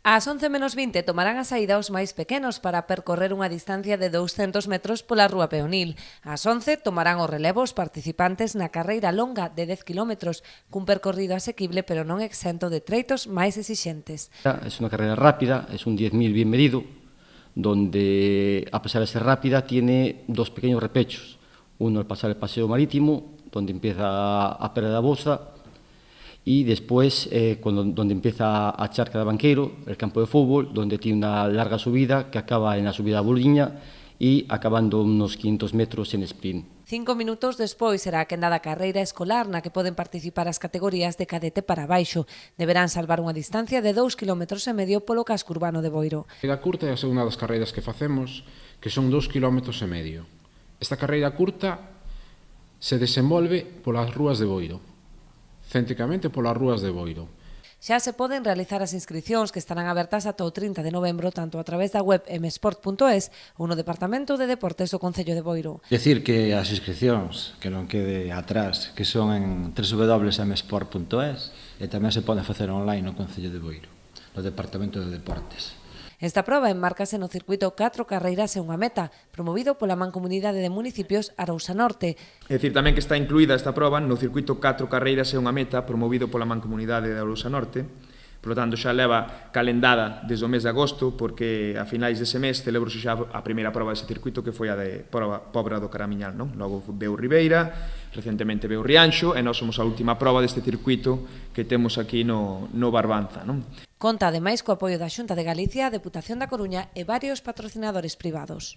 Ás 11:20 tomarán a saída os máis pequenos para percorrer unha distancia de 200 metros pola Rúa Peonil. Ás 11 tomarán o relevo os participantes na carreira longa de 10 km, cun percorrido asequible pero non exento de treitos máis exixentes. Es una carrera rápida, es un 10.000 bien medido, donde a pesar de ser rápida tiene dos pequeños repechos. Uno al pasar el paseo marítimo, donde empieza a Pedra da Boza, y después donde empieza a Charca de Banqueiro, el campo de fútbol, donde tiene una larga subida que acaba en la subida a Boliña y acabando unos 500 metros en sprint. 5 minutos despois será a quendada carreira escolar na que poden participar as categorías de cadete para baixo. Deberán salvar unha distancia de 2,5 km polo casco urbano de Boiro. A carreira curta é a segunda das carreiras que facemos, que son 2,5 km. Esta carreira curta se desenvolve polas rúas de Boiro, céntricamente polas rúas de Boiro. Xa se poden realizar as inscricións que estarán abertas ata o 30 de novembro tanto a través da web msport.es ou no Departamento de Deportes do Concello de Boiro. Decir que as inscricións, que non quede atrás, que son en www.msport.es e tamén se poden facer online no Concello de Boiro, no Departamento de Deportes. Esta proba enmárcase no circuito 4 carreiras e unha meta, promovido pola Mancomunidade de Municipios Arousa Norte. É dicir, tamén que está incluída esta proba no circuito 4 carreiras e unha meta, promovido pola Mancomunidade de Arousa Norte. Por lo tanto, xa leva calendada desde o mes de agosto, porque a finais dese mes celebrouse xa a primeira proba dese circuito, que foi a de Pobra do Caramiñal, non? Logo veu Ribeira, recentemente veu Rianxo, e nós somos a última proba deste circuito que temos aquí no Barbanza, non? Conta ademais co apoio da Xunta de Galicia, a Deputación da Coruña e varios patrocinadores privados.